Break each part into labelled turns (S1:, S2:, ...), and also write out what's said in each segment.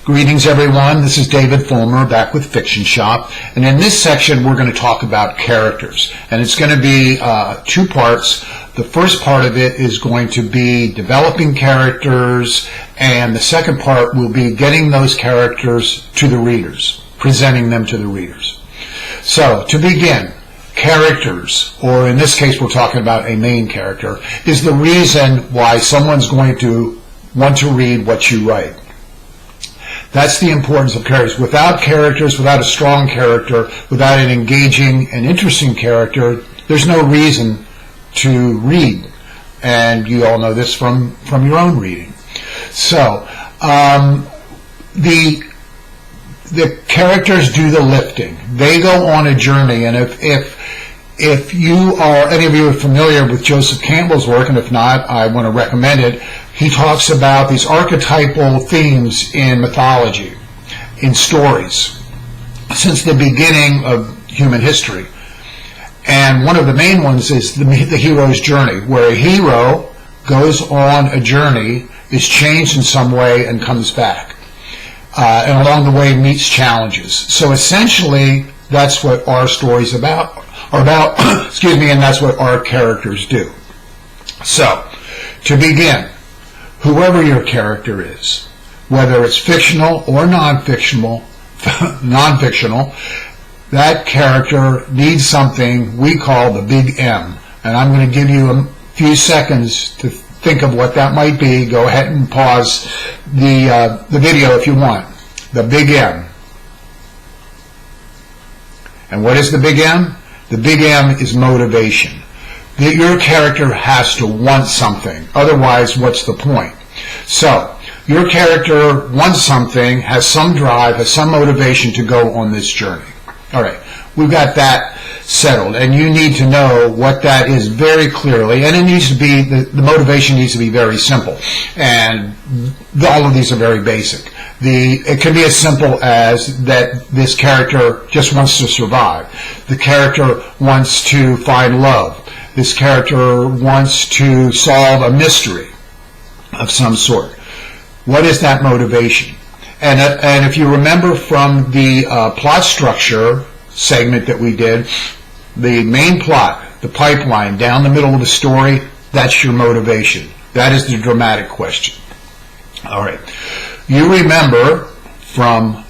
S1: Greetings everyone, this is David Fulmer back with Fiction Shop, and in this section we're going to talk about characters, and it's going to be two parts. The first part of it is going to be developing characters, and the second part will be getting those characters to the readers, presenting them to the readers. So, to begin, characters, or in this case we're talking about a main character, is the reason why someone's going to want to read what you write. That's the importance of characters. Without characters, without a strong character, without an engaging and interesting character, there's no reason to read. And you all know this from your own reading. So, the characters do the lifting. They go on a journey, and if you are, any of you are familiar with Joseph Campbell's work, and if not, I want to recommend it. He talks about these archetypal themes in mythology, in stories, since the beginning of human history. And one of the main ones is the hero's journey, where a hero goes on a journey, is changed in some way, and comes back. And along the way meets challenges. So essentially, that's what our stories are about, and that's what our characters do. So, to begin, whoever your character is, whether it's fictional or non-fictional, that character needs something we call the big M. And I'm going to give you a few seconds to think of what that might be. Go ahead and pause the video if you want. The big M. And what is the big M? The big M is motivation. That your character has to want something. Otherwise, what's the point? So, your character wants something, has some drive, has some motivation to go on this journey. All right, we've got that settled, and you need to know what that is very clearly, and it needs to be, the motivation needs to be very simple, and all of these are very basic. It can be as simple as that this character just wants to survive. The character wants to find love. This character wants to solve a mystery of some sort. What is that motivation? And if you remember from the plot structure segment that we did, the main plot, the pipeline down the middle of the story, that's your motivation. That is the dramatic question. All right. You remember from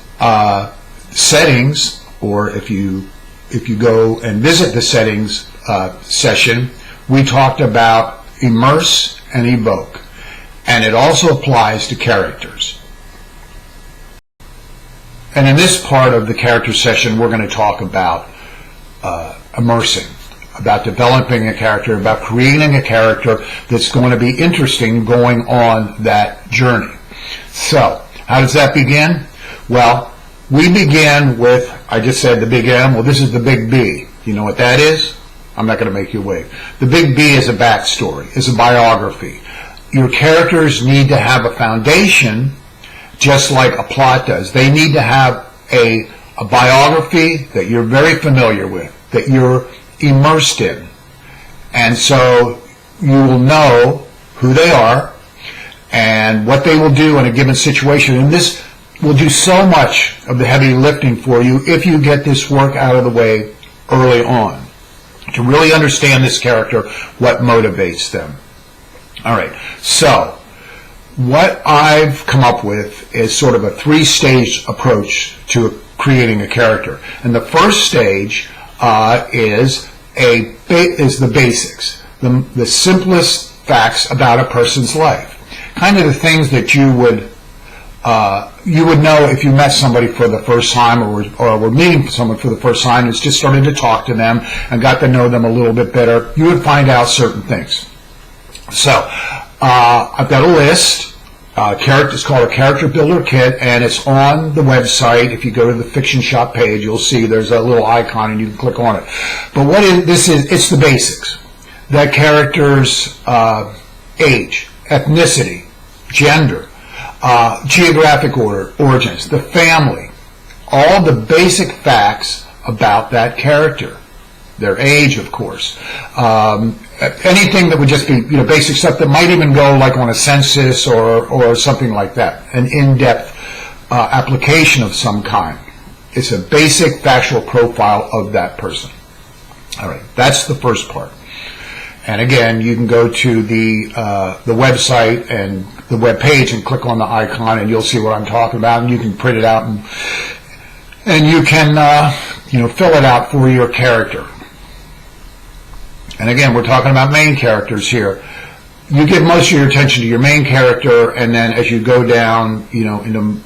S1: settings, or if you go and visit the settings session, we talked about immerse and evoke, and it also applies to characters. And in this part of the character session, we're going to talk about immersing, about developing a character, about creating a character that's going to be interesting going on that journey. So, how does that begin? Well, we begin with, I just said the big M. Well, this is the big B. You know what that is? I'm not going to make you wait. The big B is a backstory, is a biography. Your characters need to have a foundation, just like a plot does. They need to have a biography that you're very familiar with, that you're immersed in. And so you will know who they are and what they will do in a given situation. And this will do so much of the heavy lifting for you if you get this work out of the way early on, to really understand this character, what motivates them. All right, so what I've come up with is sort of a three-stage approach to creating a character. And the first stage is the basics, the simplest facts about a person's life. Kind of the things that you would know if you met somebody for the first time, or were meeting someone for the first time and just started to talk to them and got to know them a little bit better. You would find out certain things. So, I've got a list. It's called a Character Builder Kit, and it's on the website. If you go to the Fiction Shop page, you'll see there's a little icon, and you can click on it. But it's the basics. That character's age, ethnicity, gender, geographic origins, the family, all the basic facts about that character. Their age, of course. Anything that would just be, basic stuff that might even go like on a census or something like that. An in-depth application of some kind. It's a basic factual profile of that person. All right, that's the first part. And again, you can go to the website and the web page and click on the icon, and you'll see what I'm talking about. And you can print it out, and you can fill it out for your character. And again, we're talking about main characters here. You give most of your attention to your main character, and then as you go down, into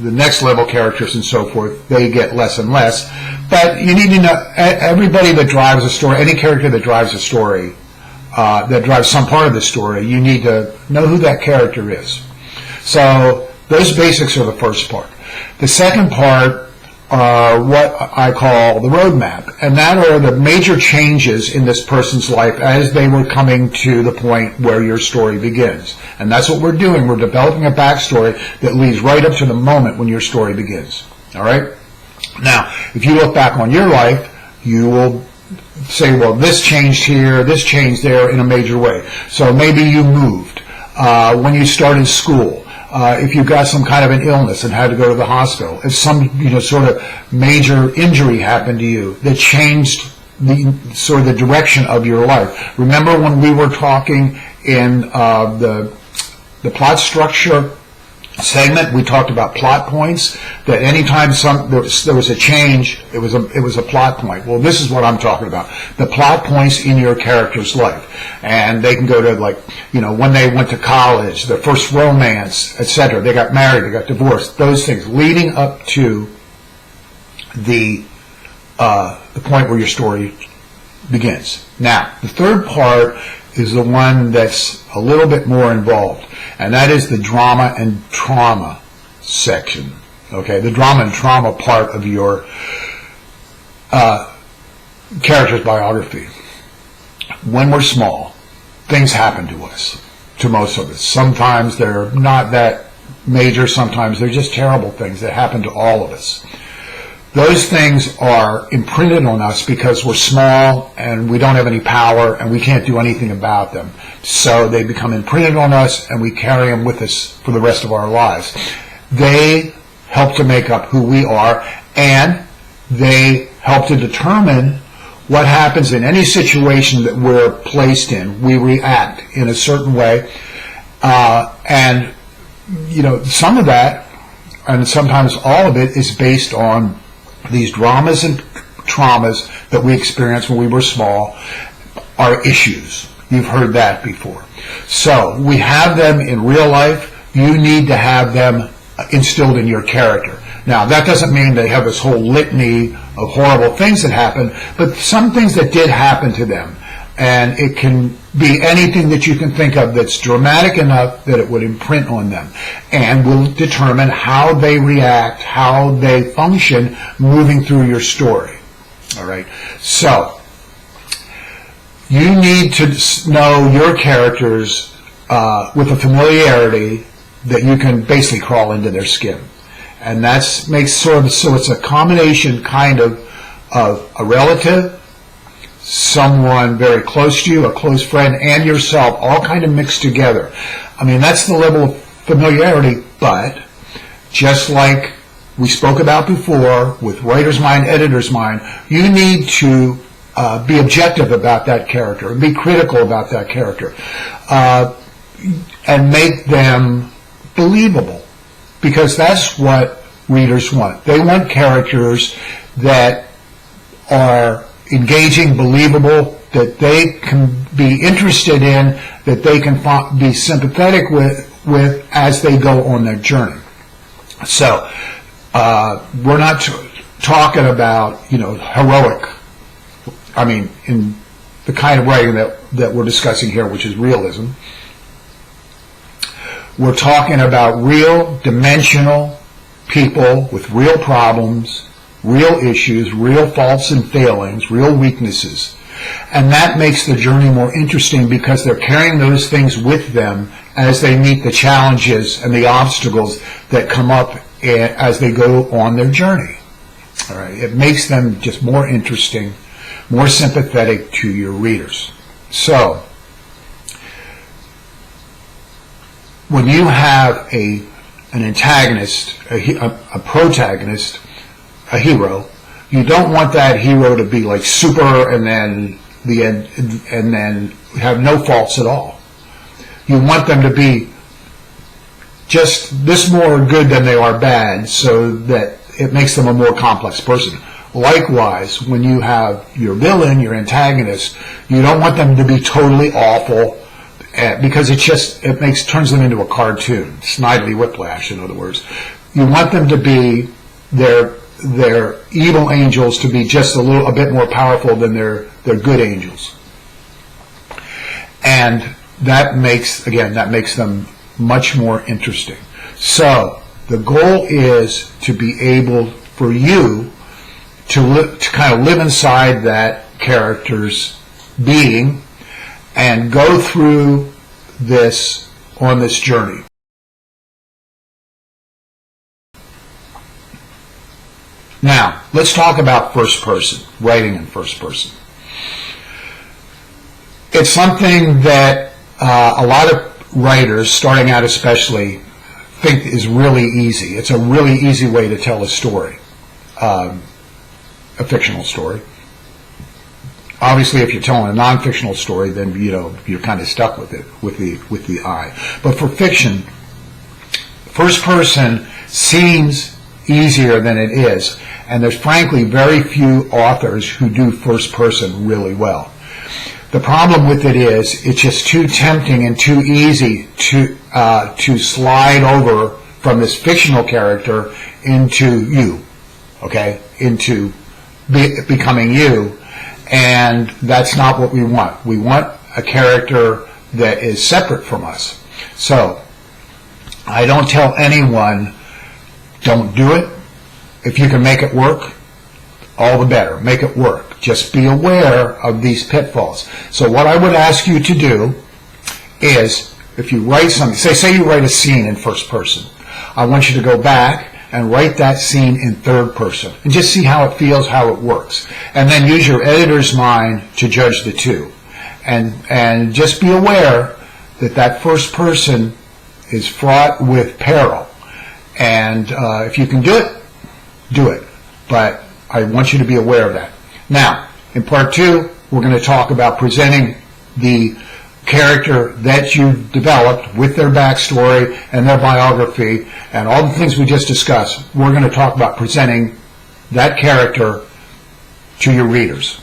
S1: the next level characters and so forth, they get less and less. But you need to know everybody that drives a story, any character that drives a story, that drives some part of the story. You need to know who that character is. So those basics are the first part. The second part are what I call the roadmap, and that are the major changes in this person's life as they were coming to the point where your story begins. And that's what we're doing. We're developing a backstory that leads right up to the moment when your story begins. All right? Now, if you look back on your life, you will say, well, this changed here, this changed there in a major way. So maybe you moved when you started school. If you got some kind of an illness and had to go to the hospital, if some sort of major injury happened to you that changed the direction of your life. Remember when we were talking in the plot structure segment, we talked about plot points, that anytime there was a change, it was a plot point. Well, this is what I'm talking about. The plot points in your character's life. And they can go to, when they went to college, their first romance, etc. They got married, they got divorced, those things leading up to the point where your story begins. Now, the third part is the one that's a little bit more involved, and that is the drama and trauma section. Okay, the drama and trauma part of your character's biography. When we're small, things happen to us, to most of us. Sometimes they're not that major, sometimes they're just terrible things that happen to all of us. Those things are imprinted on us because we're small and we don't have any power and we can't do anything about them. So they become imprinted on us and we carry them with us for the rest of our lives. They help to make up who we are, and they help to determine what happens in any situation that we're placed in. We react in a certain way, and some of that, and sometimes all of it, is based on these dramas and traumas that we experienced when we were small, are issues. You've heard that before. So we have them in real life. You need to have them instilled in your character. Now, that doesn't mean they have this whole litany of horrible things that happen, but some things that did happen to them. And it can be anything that you can think of that's dramatic enough that it would imprint on them, and will determine how they react, how they function moving through your story. All right? So, you need to know your characters with a familiarity that you can basically crawl into their skin. And that makes so it's a combination kind of a relative, someone very close to you, a close friend, and yourself, all kind of mixed together. I mean, that's the level of familiarity, but just like we spoke about before with writer's mind, editor's mind, you need to be objective about that character and be critical about that character and make them believable, because that's what readers want. They want characters that are engaging, believable, that they can be interested in, that they can be sympathetic with as they go on their journey. So we're not talking about heroic, in the kind of writing that we're discussing here, which is realism. We're talking about real, dimensional people with real problems, real issues, real faults and failings, real weaknesses. And that makes the journey more interesting because they're carrying those things with them as they meet the challenges and the obstacles that come up as they go on their journey. All right. It makes them just more interesting, more sympathetic to your readers. So, when you have a an antagonist, a protagonist, a hero, you don't want that hero to be like super and then the end, and then have no faults at all. You want them to be just this more good than they are bad, so that it makes them a more complex person. Likewise, when you have your villain, your antagonist, you don't want them to be totally awful, because turns them into a cartoon. Snidely Whiplash, in other words. You want them to be their evil angels to be just a bit more powerful than their good angels, and that makes them much more interesting. So the goal is to be able for you to kind of live inside that character's being and go through this on this journey. Now, let's talk about first person, writing in first person. It's something that a lot of writers, starting out especially, think is really easy. It's a really easy way to tell a story, a fictional story. Obviously, if you're telling a non-fictional story, then you're kind of stuck with it, with the I. But for fiction, first person seems easier than it is, and there's frankly very few authors who do first person really well. The problem with it is it's just too tempting and too easy to slide over from this fictional character into you, okay, into becoming you, and that's not what we want. We want a character that is separate from us. So I don't tell anyone, don't do it. If you can make it work, all the better. Make it work. Just be aware of these pitfalls. So what I would ask you to do is, if you write something, say you write a scene in first person, I want you to go back and write that scene in third person and just see how it feels, how it works. And then use your editor's mind to judge the two. And just be aware that first person is fraught with peril. And if you can do it, do it. But I want you to be aware of that. Now, in part 2, we're going to talk about presenting the character that you've developed with their backstory and their biography and all the things we just discussed. We're going to talk about presenting that character to your readers.